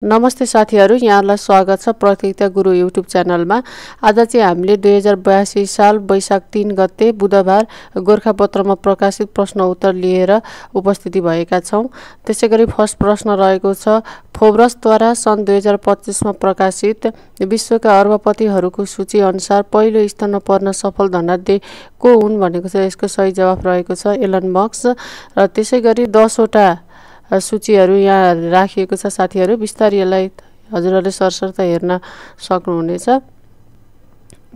नमस्ते साथीहरु, यहाँलाई स्वागत छ प्रतियोगिता गुरु युट्युब च्यानलमा। आज चाहिँ हामीले 2082 साल वैशाख 3 गते बुधबार गोरखापत्रमा प्रकाशित प्रश्न उत्तर लिएर उपस्थिति भएका छौं। त्यसैगरी फर्स्ट प्रश्न रहेको छ, फोर्ब्सद्वारा सन् 2025 मा प्रकाशित विश्वका अर्बपतिहरूको सूची अनुसार पहिलो स्थानमा पर्न सफल धनाढ्य को हुन् भनेको छ। यसको सही जवाफ रहेको छ एलन मस्क। र त्यसैगरी 10 वटा सूचीहरू यहाँ राखिएको छ साथीहरु, बिस्तारै यसलाई हजुरहरुले सरसर्त हेर्न सक्नुहुनेछ।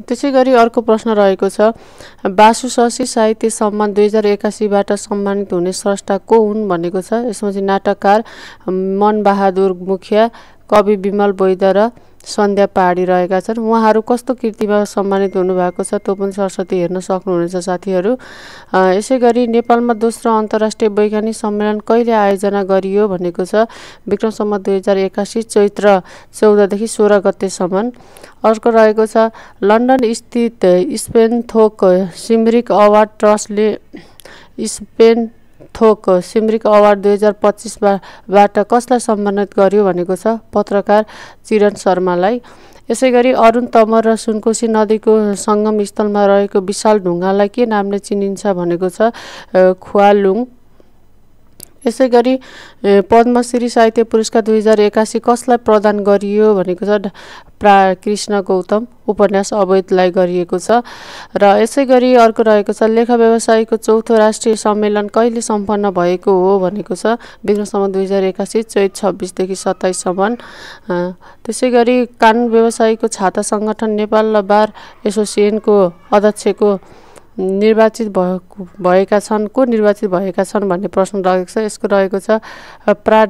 त्यसैगरी अर्को प्रश्न रहेको छ, वासुशशी साहित्य सम्मान 2081 बाट सम्मानित हुने स्रष्टा को हुन् भनेको छ। यसमा चाहिँ नाटककार मनबहादुर मुखिया, कवि विमल वैद्य र सन्ध्या पहाडी रहेका छन्। उहाँहरू कस्तो कृतिमा सम्मानित हुनुभएको छ त्यो पनि सरस्वती हेर्न सक्नुहुनेछ साथीहरु। यसैगरी नेपालमा दोस्रो अन्तर्राष्ट्रिय वैज्ञानिक सम्मेलन कहिले आयोजना गरियो भनेको छ। विक्रम सम्वत 2081 चैत्र 14 देखि 16 गतेसम्म। अर्को रहेको छ, लन्डन स्थित स्पेनथोक सिमरिक अवार्ड ट्रस्टले स्पेनथोक सिमरिक अवार्ड 2025 बाट कसलाई सम्मानित गर्यो भनेको छ। पत्रकार चिरण शर्मालाई। यसैगरी अरुण तमर र सुनकोशी नदीको संगम स्थलमा रहेको विशाल ढुङ्गालाई के नामले चिनिन्छ भनेको छ। खुवालुङ। यसैगरी पद्मश्री साहित्य पुरस्कार 2081 कसलाई प्रदान गरियो भनेको छ। कृष्ण गौतम उपन्यास अवैधलाई गरिएको छ। र यसैगरी अर्को रहेको छ, लेखा व्यवसायीको चौथो राष्ट्रिय सम्मेलन कहिले सम्पन्न भएको हो भनेको छ। विक्रम सम्वत 2081 चैत 26 देखि 27 सम्म। त्यसैगरी कानुन व्यवसायीको छाता संगठन नेपाल बार एसोसिएसनको अध्यक्षको निर्वाचित भएका छन् भन्ने प्रश्न रहेको छ। यसको रहेको छ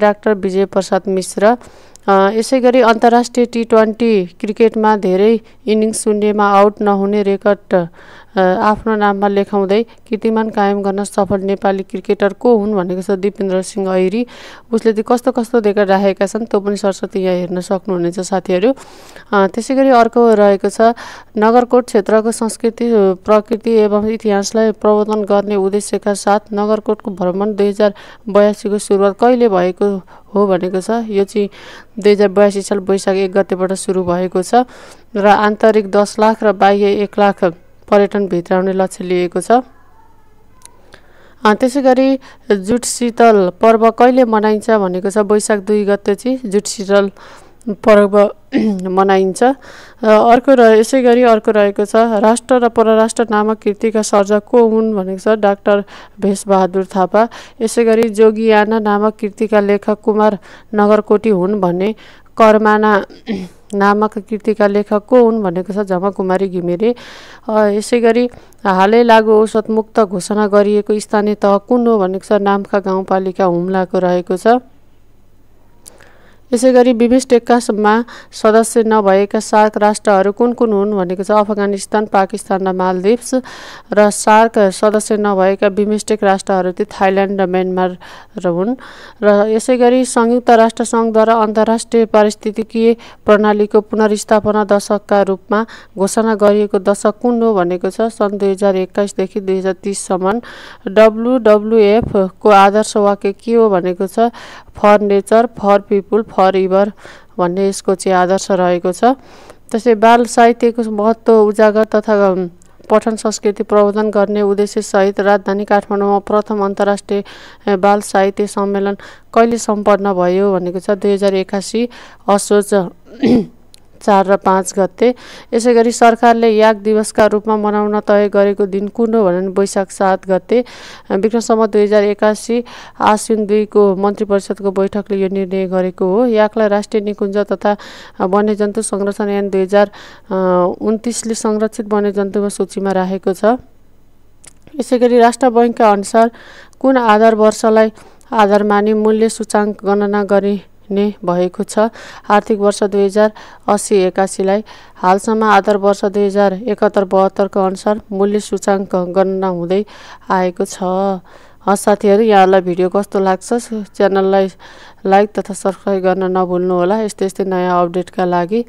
डाक्टर विजय प्रसाद मिश्र। यसैगरी अन्तर्राष्ट्रिय टी20 क्रिकेटमा धेरै इनिङ्स शून्यमा आउट नहुने रेकर्ड आफ्नो नाममा लेखाउँदै कीर्तिमान कायम गर्न सफल नेपाली क्रिकेटर को हुन् भनेको छ। दिपेन्द्र सिंह ऐरी। उसले चाहिँ कस्तो कस्तो रेकर्ड राखेका छन् त्यो पनि सरस्वती यहाँ हेर्न सक्नुहुनेछ साथीहरु। त्यसैगरी अर्को रहेको छ, नगरकोट क्षेत्रको संस्कृति प्रकृति एवं इतिहासलाई प्रवर्धन गर्ने उद्देश्यका साथ नगरकोटको भ्रमण 2082 को सुरुवात कहिले भएको हो भनेको छ। यो चाहिँ 2082 साल वैशाख 1 गतेबाट सुरु भएको छ र आन्तरिक 10 लाख र बाह्य 1 लाख पर्यटन भित्राउने लक्ष्य लिएको छ। त्यसैगरी जुटशीतल पर्व कहिले मनाइन्छ भनेको छ। वैशाख 2 गते चाहिँ जुटशीतल पर्व मनाइन्छ। यसैगरी अर्को रहेको छ, राष्ट्र र परराष्ट्र नामक कृतिका सर्जक को हुन् भनेको छ। डाक्टर भेषबहादुर थापा। यसैगरी जोगियाना नामक कृतिका लेखक कुमार नगरकोटी हुन् भने करमाना नामक कृतिका लेखक को हुन् भनेको छ। झमकुमारी घिमिरे। यसैगरी हालै लागू औषध मुक्त घोषणा गरिएको स्थानीय तह कुन हो भनेको छ। नाम्खा गाउँपालिका हुम्लाको रहेको छ। यसैगरी बिमस्टेकमा सदस्य नभएका सार्क राष्ट्रहरू कुन कुन हुन् भनेको छ। अफगानिस्तान, पाकिस्तान र मालदिप्स। र सार्क सदस्य नभएका बिमस्टेक राष्ट्रहरू चाहिँ थाइल्यान्ड र म्यानमार हुन्। र यसैगरी संयुक्त राष्ट्र संघद्वारा अन्तर्राष्ट्रिय पारिस्थितिकीय प्रणालीको पुनर्स्थापना दशकका रूपमा घोषणा गरिएको दशक कुन हो भनेको छ। सन् 2021 देखि 2030 सम्म। WWF को आदर्श वाक्य के हो भनेको छ। For nature, for people, for ever भन्ने यसको चाहिँ आदर्श रहेको छ। त्यसै बाल साहित्यको महत्त्व उजागर तथा पठन संस्कृति प्रवर्धन गर्ने उद्देश्य सहित राजधानी काठमाडौँमा प्रथम अन्तर्राष्ट्रिय बाल साहित्य सम्मेलन कहिले सम्पन्न भयो भनेको छ। 2081 असोज 4 र 5 गते। यसैगरी सरकारले याक दिवसका रूपमा मनाउन तय गरेको दिन कुन हो भने वैशाख 7 गते। विक्रम सम्वत 2081 आश्विन 2 को मन्त्री परिषदको बैठकले यो निर्णय गरेको हो। याकलाई राष्ट्रिय निकुञ्ज तथा वन्यजन्तु संरक्षण ऐन 2029 ले संरक्षित वन्यजन्तुको सूचीमा राखेको छ। यसैगरी राष्ट्र बैंकका अनुसार कुन आधार वर्षलाई आधार मानी मूल्य सूचाङ्क गणना गरिने भएको छ। आर्थिक वर्ष 2080-81 लाई। हालसम्म आधार वर्ष 2071-72 को अनुसार मूल्य सूचाङ्क गणना हुँदै आएको छ। साथीहरु, यहाँलाई भिडियो कस्तो लाग्छ च्यानललाई लाइक तथा सब्स्क्राइब गर्न नभुल्नु होला। यस्तै नयाँ अपडेटका लागि।